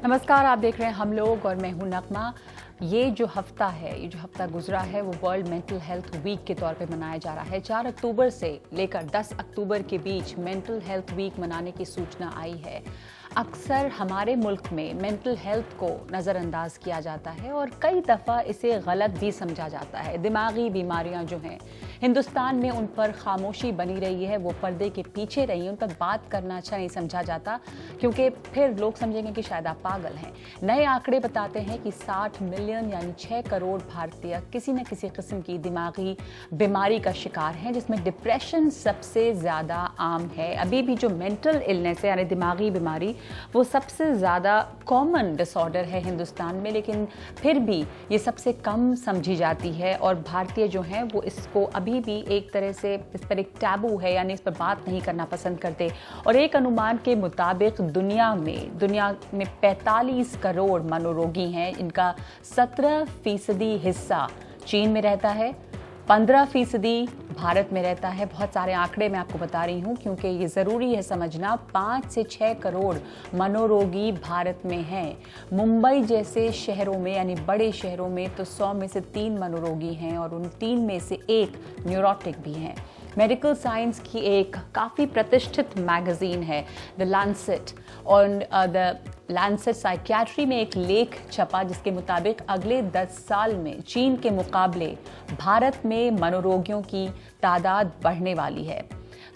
नमस्कार, आप देख रहे हैं हम लोग और मैं हूं नगमा। ये जो हफ्ता गुजरा है वो वर्ल्ड मेंटल हेल्थ वीक के तौर पे मनाया जा रहा है। 4 अक्टूबर से लेकर 10 अक्टूबर के बीच मेंटल हेल्थ वीक मनाने की सूचना आई है। अक्सर हमारे मुल्क में मेंटल हेल्थ को नज़रअंदाज किया जाता है और कई दफ़ा इसे गलत भी समझा जाता है। दिमागी बीमारियां जो हैं हिंदुस्तान में उन पर खामोशी बनी रही है, वो पर्दे के पीछे रही है, उन पर बात करना अच्छा नहीं समझा जाता क्योंकि फिर लोग समझेंगे कि शायद आप पागल हैं। नए आंकड़े बताते हैं कि 60 मिलियन यानी 6 करोड़ भारतीय किसी न किसी किस्म की दिमागी बीमारी का शिकार हैं, जिसमें डिप्रेशन सबसे ज़्यादा आम है। अभी भी जो मेंटल इलनेस है यानी दिमागी बीमारी वो सबसे ज़्यादा कॉमन डिसऑर्डर है हिंदुस्तान में, लेकिन फिर भी ये सबसे कम समझी जाती है और भारतीय जो हैं वो इसको अभी भी एक तरह से इस पर एक टैबू है, यानी इस पर बात नहीं करना पसंद करते। और एक अनुमान के मुताबिक दुनिया में 45 करोड़ मनोरोगी हैं। इनका 17% हिस्सा चीन में रहता है, 15% भारत में रहता है। बहुत सारे आंकड़े मैं आपको बता रही हूँ क्योंकि ये ज़रूरी है समझना। 5 से 6 करोड़ मनोरोगी भारत में हैं। मुंबई जैसे शहरों में यानी बड़े शहरों में तो 100 में से 3 मनोरोगी हैं और उन 3 में से 1 न्यूरोटिक भी हैं। मेडिकल साइंस की एक काफ़ी प्रतिष्ठित मैगज़ीन है द लैंसेट, और द लैंसेट साइकियाट्री में एक लेख छपा जिसके मुताबिक अगले 10 साल में चीन के मुकाबले भारत में मनोरोगियों की तादाद बढ़ने वाली है।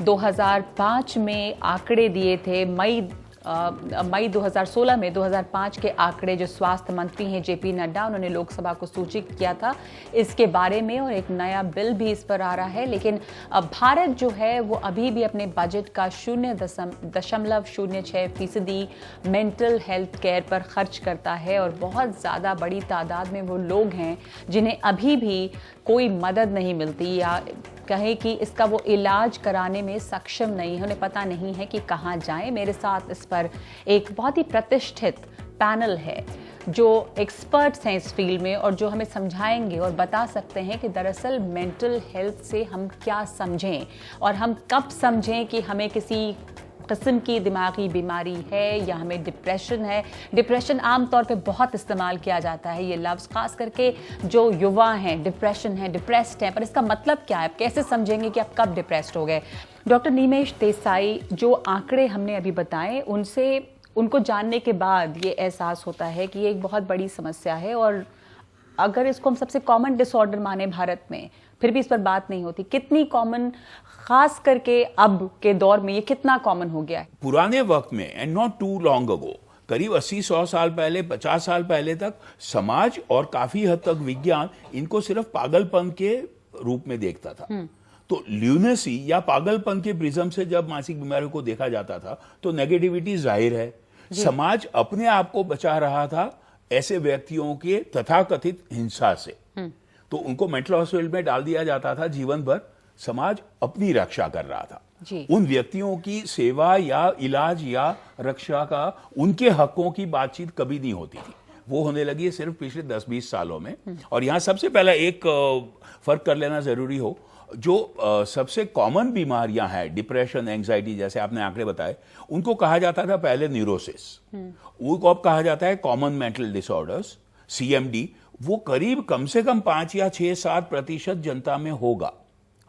2005 में आंकड़े दिए थे, मई 2016 में 2005 के आंकड़े जो स्वास्थ्य मंत्री हैं जेपी नड्डा, उन्होंने लोकसभा को सूचित किया था इसके बारे में और एक नया बिल भी इस पर आ रहा है। लेकिन अब भारत जो है वो अभी भी अपने बजट का 0.06% मेंटल हेल्थ केयर पर खर्च करता है और बहुत ज़्यादा बड़ी तादाद में वो लोग हैं जिन्हें अभी भी कोई मदद नहीं मिलती या कहें कि इसका वो इलाज कराने में सक्षम नहीं है, उन्हें पता नहीं है कि कहाँ जाएं। मेरे साथ इस पर एक बहुत ही प्रतिष्ठित पैनल है जो एक्सपर्ट्स हैं इस फील्ड में और जो हमें समझाएंगे और बता सकते हैं कि दरअसल मेंटल हेल्थ से हम क्या समझें और हम कब समझें कि हमें किसी किस्म की दिमागी बीमारी है या हमें डिप्रेशन है। डिप्रेशन आमतौर पे बहुत इस्तेमाल किया जाता है ये लफ्ज़, खास करके जो युवा हैं डिप्रेशन है, डिप्रेस्ड हैं, पर इसका मतलब क्या है, आप कैसे समझेंगे कि आप कब डिप्रेस्ड हो गए। डॉक्टर निमेश देसाई, जो आंकड़े हमने अभी बताए उनको जानने के बाद ये एहसास होता है कि ये एक बहुत बड़ी समस्या है और अगर इसको हम सबसे कॉमन डिसऑर्डर माने भारत में, फिर भी इस पर बात नहीं होती। कितनी कॉमन, खास करके अब के दौर में ये कितना कॉमन हो गया है? पुराने वक्त में and not too long ago, करीब 80-100 साल पहले, 50 साल पहले तक समाज और काफी हद तक विज्ञान इनको सिर्फ पागलपन के रूप में देखता था। तो ल्यूनेसी या पागलपन के प्रिज्म से जब मानसिक बीमारियों को देखा जाता था तो नेगेटिविटी जाहिर है। समाज अपने आप को बचा रहा था ऐसे व्यक्तियों के तथाकथित हिंसा से, तो उनको मेंटल हॉस्पिटल में डाल दिया जाता था जीवन भर। समाज अपनी रक्षा कर रहा था। उन व्यक्तियों की सेवा या इलाज या रक्षा का, उनके हकों की बातचीत कभी नहीं होती थी। वो होने लगी है सिर्फ पिछले 10-20 सालों में। और यहाँ सबसे पहला एक फर्क कर लेना जरूरी हो, जो सबसे कॉमन बीमारियां हैं, डिप्रेशन, एंजाइटी, जैसे आपने आंकड़े बताए, उनको कहा जाता था पहले न्यूरोसिस, उनको अब कहा जाता है कॉमन मेंटल डिसऑर्डर्स, CMD। वो करीब कम से कम 5 या 6-7% जनता में होगा।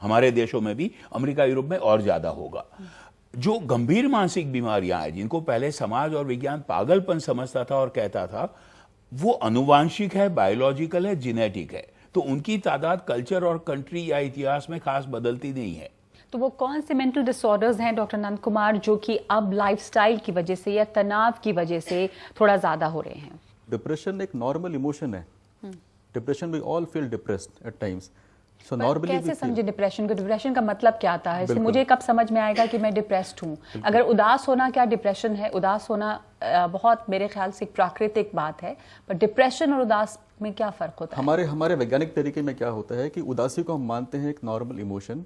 हमारे देशों में भी, अमेरिका, यूरोप में और ज्यादा होगा। जो गंभीर मानसिक बीमारियां हैं जिनको पहले समाज और विज्ञान पागलपन समझता था और कहता था वो अनुवांशिक है, बायोलॉजिकल है, जेनेटिक है, तो उनकी तादाद कल्चर और कंट्री या इतिहास में खास बदलती नहीं है। तो वो कौन से मेंटल डिसऑर्डर्स हैं डॉक्टर नंद कुमार जो कि अब लाइफस्टाइल की वजह से या तनाव की वजह से थोड़ा ज्यादा हो रहे हैं? डिप्रेशन एक नॉर्मल इमोशन है। Depression we all feel depressed at times. So normally कैसे समझे डिप्रेशन को? डिप्रेशन का मतलब क्या आता है? इसलिए मुझे कब समझ में आएगा कि मैं डिप्रेस्ड हूँ? अगर उदास होना क्या डिप्रेशन है? उदास होना बहुत मेरे ख्याल से एक प्राकृतिक बात है, पर डिप्रेशन और उदास में क्या फर्क होता है? हमारे वैज्ञानिक तरीके में क्या होता है कि उदासी को हम मानते हैं एक नॉर्मल इमोशन,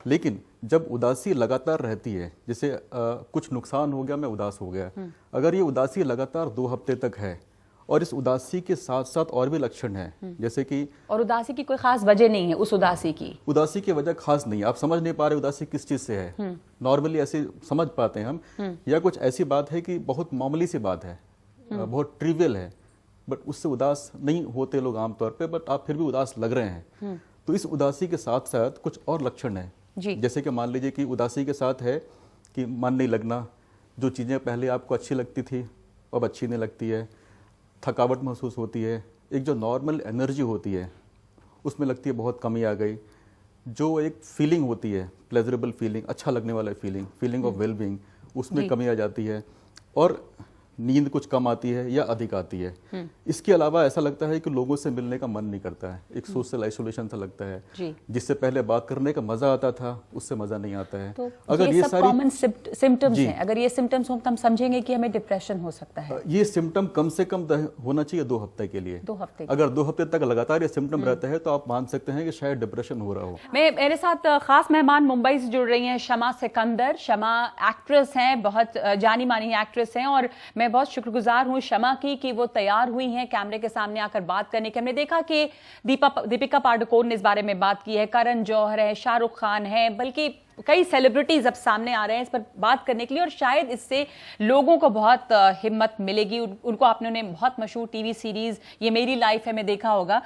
लेकिन जब उदासी लगातार रहती है, जैसे कुछ नुकसान हो गया, मैं उदास हो गया, अगर ये उदासी लगातार 2 हफ्ते तक है और इस उदासी के साथ साथ और भी लक्षण हैं, जैसे कि, और उदासी की कोई खास वजह नहीं है, उस उदासी की वजह खास नहीं है, आप समझ नहीं पा रहे उदासी किस चीज से है, नॉर्मली ऐसे समझ पाते हैं हम, या कुछ ऐसी बात है कि बहुत मामूली सी बात है, बहुत ट्रिवियल है, बट उससे उदास नहीं होते लोग आमतौर पे, बट आप फिर भी उदास लग रहे हैं। तो इस उदासी के साथ साथ कुछ और लक्षण हैं, जैसे कि मान लीजिए कि उदासी के साथ है कि मन नहीं लगना, जो चीज़ें पहले आपको अच्छी लगती थी अब अच्छी नहीं लगती है, थकावट महसूस होती है, एक जो नॉर्मल एनर्जी होती है उसमें लगती है बहुत कमी आ गई, जो एक फीलिंग होती है प्लेजरेबल फीलिंग, अच्छा लगने वाला फीलिंग ऑफ वेलबींग, उसमें कमी आ जाती है, और नींद कुछ कम आती है या अधिक आती है। इसके अलावा ऐसा लगता है कि लोगों से मिलने का मन नहीं करता है, एक सोशल आइसोलेशन सा लगता है, जिससे पहले बात करने का मजा आता था उससे मजा नहीं आता है। तो अगर ये सब सारी कॉमन सिम्टम्स हैं, अगर ये सिम्टम्स हो तो हम समझेंगे कि हमें डिप्रेशन हो सकता है। ये सिम्टम कम से कम होना चाहिए 2 हफ्ते के लिए। 2 हफ्ते अगर 2 हफ्ते तक लगातार ये सिम्टम रहता है तो आप मान सकते हैं कि शायद डिप्रेशन हो रहा हो। मेरे साथ खास मेहमान मुंबई से जुड़ रही हैं शमा सिकंदर। शमा एक्ट्रेस हैं, बहुत जानी मानी एक्ट्रेस हैं, और मैं बहुत शुक्रगुजार हूं शमा की कि वो तैयार हुई हैं कैमरे के सामने आकर बात करने की। हमने देखा कि दीपिका पादुकोण ने इस बारे में बात की है, करण जौहर है, शाहरुख खान है, बल्कि कई सेलिब्रिटीज अब सामने आ रहे हैं इस पर बात करने के लिए, और शायद इससे लोगों को बहुत हिम्मत मिलेगी। उनको आपने उन्हें बहुत मशहूर टीवी सीरीज ये मेरी लाइफ है में देखा होगा।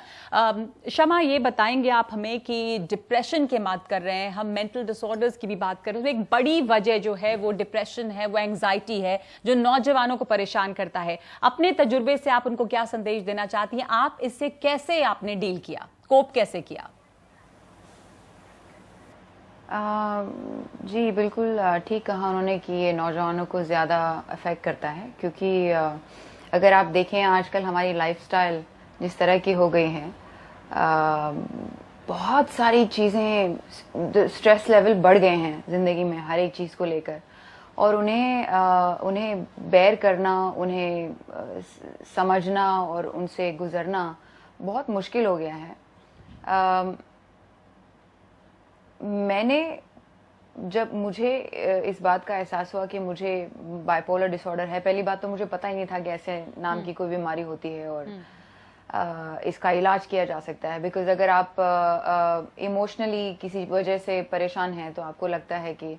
शमा, ये बताएंगे आप हमें कि डिप्रेशन की बात कर रहे हैं हम, मेंटल डिसऑर्डर्स की भी बात कर रहे हैं, तो एक बड़ी वजह जो है वो डिप्रेशन है, वो एंग्जाइटी है जो नौजवानों को परेशान करता है। अपने तजुर्बे से आप उनको क्या संदेश देना चाहती हैं? आप इससे कैसे आपने डील किया, कोप कैसे किया? जी बिल्कुल ठीक कहा उन्होंने कि ये नौजवानों को ज़्यादा अफेक्ट करता है, क्योंकि अगर आप देखें आजकल हमारी लाइफस्टाइल जिस तरह की हो गई है, बहुत सारी चीज़ें, स्ट्रेस लेवल बढ़ गए हैं ज़िंदगी में हर एक चीज़ को लेकर, और उन्हें बेयर करना, उन्हें समझना और उनसे गुजरना बहुत मुश्किल हो गया है। मैंने जब मुझे इस बात का एहसास हुआ कि मुझे बाइपोलर डिसऑर्डर है, पहली बात तो मुझे पता ही नहीं था कि ऐसे नाम की कोई बीमारी होती है और इसका इलाज किया जा सकता है। बिकॉज अगर आप इमोशनली किसी वजह से परेशान हैं तो आपको लगता है कि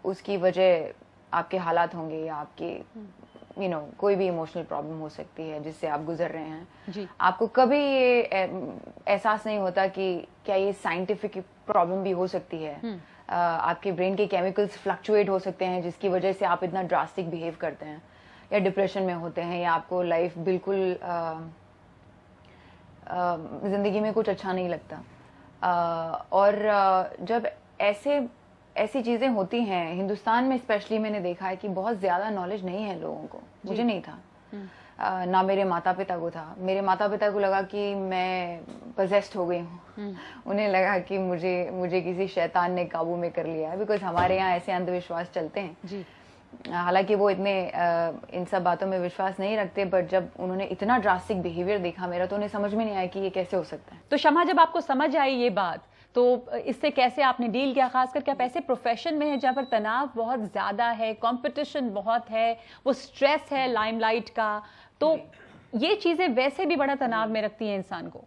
उसकी वजह आपके हालात होंगे या आपकी कोई भी इमोशनल प्रॉब्लम हो सकती है जिससे आप गुजर रहे हैं जी। आपको कभी ये एहसास नहीं होता कि क्या ये साइंटिफिक प्रॉब्लम भी हो सकती है। आपके ब्रेन के केमिकल्स फ्लक्चुएट हो सकते हैं जिसकी वजह से आप इतना ड्रास्टिक बिहेव करते हैं या डिप्रेशन में होते हैं, या आपको लाइफ बिल्कुल जिंदगी में कुछ अच्छा नहीं लगता। और जब ऐसी चीज़ें होती हैं, हिंदुस्तान में स्पेशली मैंने देखा है कि बहुत ज़्यादा नॉलेज नहीं है लोगों को। मुझे नहीं था, ना मेरे माता पिता को था। मेरे माता पिता को लगा कि मैं पजेस्ड हो गई हूँ, उन्हें लगा कि मुझे किसी शैतान ने काबू में कर लिया है, बिकॉज हमारे यहाँ ऐसे अंधविश्वास चलते हैं जी। हालांकि वो इतने इन सब बातों में विश्वास नहीं रखते, बट जब उन्होंने इतना ड्रास्टिक बिहेवियर देखा मेरा, तो उन्हें समझ में नहीं आया कि ये कैसे हो सकता है। तो शमा, जब आपको समझ आई ये बात, तो इससे कैसे आपने डील किया? खास करके आप ऐसे प्रोफेशन में है जहाँ पर तनाव बहुत ज़्यादा है, कंपटीशन बहुत है, वो स्ट्रेस है लाइमलाइट का, तो ये चीज़ें वैसे भी बड़ा तनाव में रखती हैं इंसान को।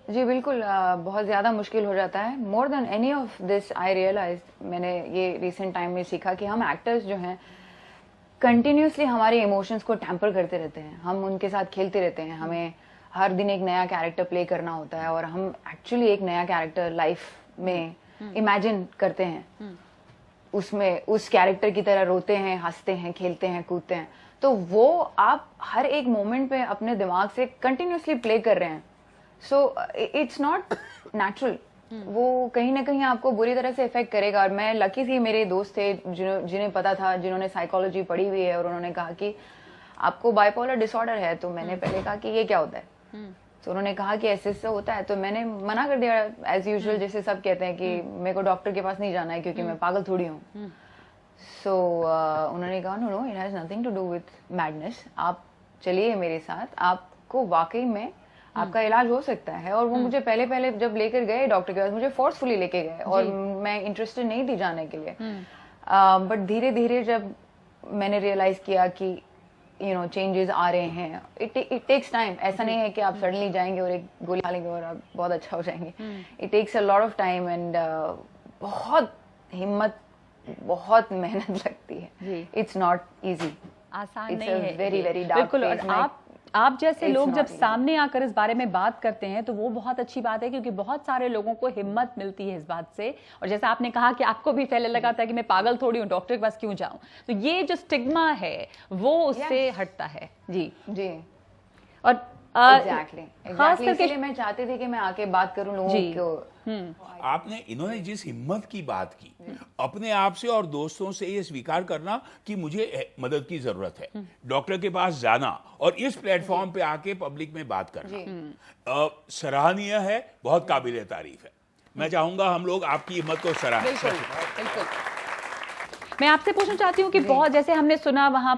जी बिल्कुल, बहुत ज़्यादा मुश्किल हो जाता है। More than any of this I realize, मैंने ये रिसेंट टाइम में सीखा कि हम एक्टर्स जो हैं कंटिन्यूसली हमारे इमोशंस को टैम्पर करते रहते हैं, हम उनके साथ खेलते रहते हैं। हमें हर दिन एक नया कैरेक्टर प्ले करना होता है और हम एक्चुअली एक नया कैरेक्टर लाइफ में इमेजिन करते हैं, उसमें उस कैरेक्टर की तरह रोते हैं, हंसते हैं, खेलते हैं, कूदते हैं। तो वो आप हर एक मोमेंट पे अपने दिमाग से कंटिन्यूसली प्ले कर रहे हैं। सो इट्स नॉट नेचुरल, वो कहीं ना कहीं आपको बुरी तरह से इफेक्ट करेगा। और मैं लकी थी, मेरे दोस्त थे जिन्हें पता था, जिन्होंने साइकोलॉजी पढ़ी हुई है, और उन्होंने कहा कि आपको बाइपोलर डिसऑर्डर है। तो मैंने पहले कहा कि ये क्या होता है, तो उन्होंने कहा कि ऐसे होता है। तो मैंने मना कर दिया एज यूजुअल, जैसे सब कहते हैं कि मेरे को डॉक्टर के पास नहीं जाना है क्योंकि मैं पागल थोड़ी हूँ। सो उन्होंने कहा no, it has nothing to do with madness, आप चलिए मेरे साथ, आपको वाकई में आपका इलाज हो सकता है। और वो मुझे पहले जब लेकर गए डॉक्टर के पास, मुझे फोर्सफुली लेके गए और मैं इंटरेस्टेड नहीं थी जाने के लिए। बट धीरे धीरे जब मैंने रियलाइज किया कि चेंजेस आ रहे हैं, इट टेक्स टाइम। ऐसा नहीं है कि आप सडनली जाएंगे और एक गोली खा लेंगे और आप बहुत अच्छा हो जाएंगे। It takes a lot of time and बहुत हिम्मत, बहुत मेहनत लगती है। It's not easy. आसान It's नहीं a है very, ये। very dark बिल्कुल, और phase. मैं- आप जैसे It's लोग not जब easy. सामने आकर इस बारे में बात करते हैं तो वो बहुत अच्छी बात है, क्योंकि बहुत सारे लोगों को हिम्मत मिलती है इस बात से। और जैसा आपने कहा कि आपको भी पहले लगा था कि मैं पागल थोड़ी हूँ, डॉक्टर के पास क्यों जाऊं, तो ये जो स्टिग्मा है वो उससे हटता है। जी। जी और एग्जैक्टली खास करके इसलिए मैं चाहती थी कि मैं आके बात करूं लोगों जी। को। आपने इन्होंने जिस हिम्मत की बात की, अपने आप से और दोस्तों से ये स्वीकार करना कि मुझे मदद की जरूरत है, डॉक्टर के पास जाना और इस प्लेटफॉर्म पे आके पब्लिक में बात करना सराहनीय है, बहुत काबिल तारीफ है। मैं चाहूंगा हम लोग आपकी हिम्मत को सराहें। बिल्कुल बिल्कुल। मैं आपसे पूछना चाहती हूँ कि बहुत जैसे हमने सुना वहाँ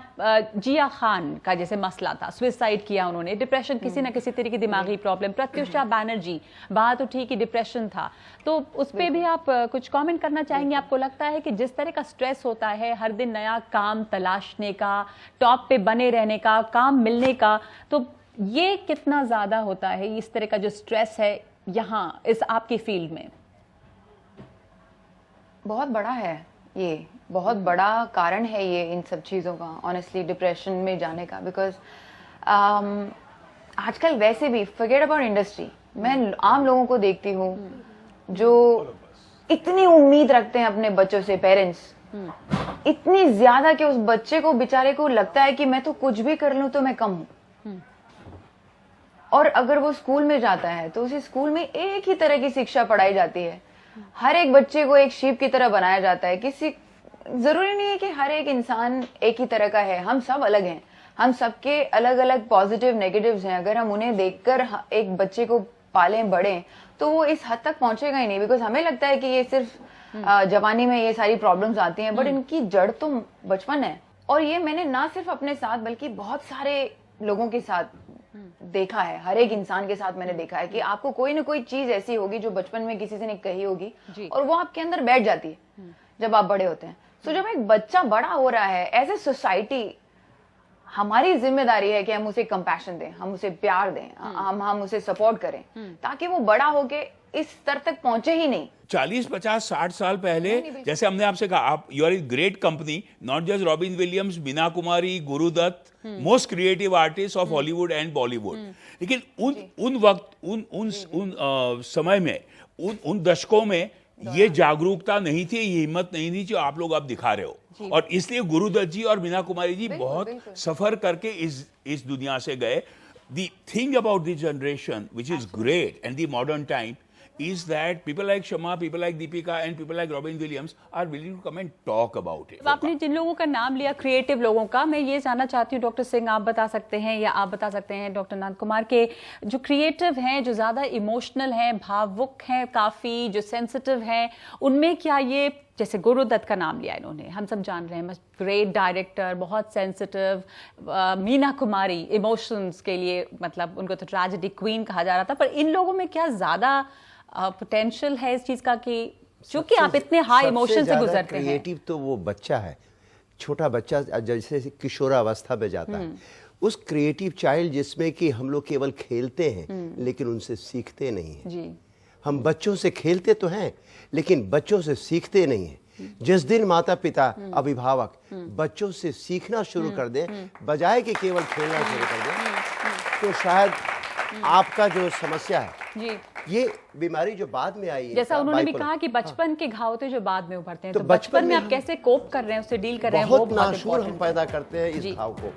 जिया खान का जैसे मसला था, सुसाइड किया उन्होंने, डिप्रेशन, किसी ना किसी तरह की दिमागी प्रॉब्लम। प्रत्युषा बैनर्जी, बात उठी कि डिप्रेशन था, तो उस पर भी आप कुछ कमेंट करना चाहेंगे? आपको लगता है कि जिस तरह का स्ट्रेस होता है, हर दिन नया काम तलाशने का, टॉप पे बने रहने का, काम मिलने का, तो ये कितना ज्यादा होता है इस तरह का जो स्ट्रेस है यहाँ इस आपकी फील्ड में? बहुत बड़ा है ये, बहुत बड़ा कारण है ये इन सब चीज़ों का, ऑनेस्टली डिप्रेशन में जाने का। बिकॉज आजकल वैसे भी फॉरगेट अबाउट इंडस्ट्री, मैं आम लोगों को देखती हूँ जो इतनी उम्मीद रखते हैं अपने बच्चों से, पेरेंट्स इतनी ज्यादा कि उस बच्चे को बेचारे को लगता है कि मैं तो कुछ भी कर लूं तो मैं कम हूं। और अगर वो स्कूल में जाता है तो उसे स्कूल में एक ही तरह की शिक्षा पढ़ाई जाती है, हर एक बच्चे को एक शीप की तरह बनाया जाता है। किसी जरूरी नहीं है कि हर एक इंसान एक ही तरह का है, हम सब अलग हैं, हम सबके अलग अलग पॉजिटिव नेगेटिव्स हैं। अगर हम उन्हें देखकर एक बच्चे को पालें बढ़ें तो वो इस हद तक पहुंचेगा ही नहीं। बिकॉज हमें लगता है कि ये सिर्फ जवानी में ये सारी प्रॉब्लम्स आती हैं, बट इनकी जड़ तो बचपन है। और ये मैंने ना सिर्फ अपने साथ बल्कि बहुत सारे लोगों के साथ देखा है, हर एक इंसान के साथ मैंने देखा है कि आपको कोई ना कोई चीज ऐसी होगी जो बचपन में किसी से ने कही होगी और वो आपके अंदर बैठ जाती है जब आप बड़े होते हैं। तो जब एक बच्चा बड़ा हो रहा है, एज ए सोसाइटी हमारी जिम्मेदारी है कि हम उसे कंपैशन दें, हम उसे प्यार दें, हम उसे सपोर्ट करें ताकि वो बड़ा होके इस स्तर तक पहुंचे ही नहीं। 40, 50, 60 साल पहले जैसे हमने आपसे कहा, आप you are in great company, not just Robin Williams, Meena Kumari, Guru Dutt, most creative artist of Hollywood and Bollywood. लेकिन उन वक्त उन समय में, उन दशकों में ये जागरूकता नहीं थी, ये हिम्मत नहीं थी जो आप लोग अब दिखा रहे हो। और इसलिए गुरुदत्त जी और मीना कुमारी जी बहुत सफर करके इस दुनिया से गए। The thing about this generation, which is great, and the modern time, is that people like Shama, people like Deepika, and people like Robin Williams are willing to come and talk about it. आपने जिन लोगों का नाम लिया, creative लोगों का, मैं ये जानना चाहती हूँ डॉक्टर सिंह, आप बता सकते हैं या आप बता सकते हैं डॉक्टर नंद कुमार, के जो क्रिएटिव हैं, जो ज़्यादा इमोशनल हैं, भावुक हैं, काफ़ी जो सेंसिटिव हैं, उनमें क्या ये, जैसे गुरुदत्त का नाम लिया इन्होंने, हम सब जान रहे हैं, ग्रेट डायरेक्टर, बहुत सेंसिटिव, मीना कुमारी इमोशंस के लिए, मतलब उनको तो ट्रेजेडी क्वीन कहा जा रहा था, पर इन लोगों में क्या ज़्यादा पोटेंशियल है इस चीज़ का कि क्योंकि आप इतने हाई इमोशन से गुजरते हैं? क्रिएटिव तो वो बच्चा है, छोटा बच्चा जैसे किशोरावस्था में जाता है, उस क्रिएटिव चाइल्ड जिसमें कि हम लोग केवल खेलते हैं लेकिन उनसे सीखते नहीं हैं। जी। हम बच्चों से खेलते तो हैं लेकिन बच्चों से सीखते नहीं हैं। जिस दिन माता पिता, अभिभावक बच्चों से सीखना शुरू कर दें बजाय कि केवल खेलना शुरू कर दें, तो शायद आपका जो समस्या है जी, ये बीमारी जो बाद में आई है, जैसा उन्होंने भी बाइपोलर, कहा कि बचपन के घाव होते हैं जो बाद में उभरते हैं, तो तो बचपन में में आप कैसे कोप कर रहे हैं, उससे डील कर रहे हैं, वो बहुत बहुत नाशूर हम important पैदा करते हैं इस जी। घाव को।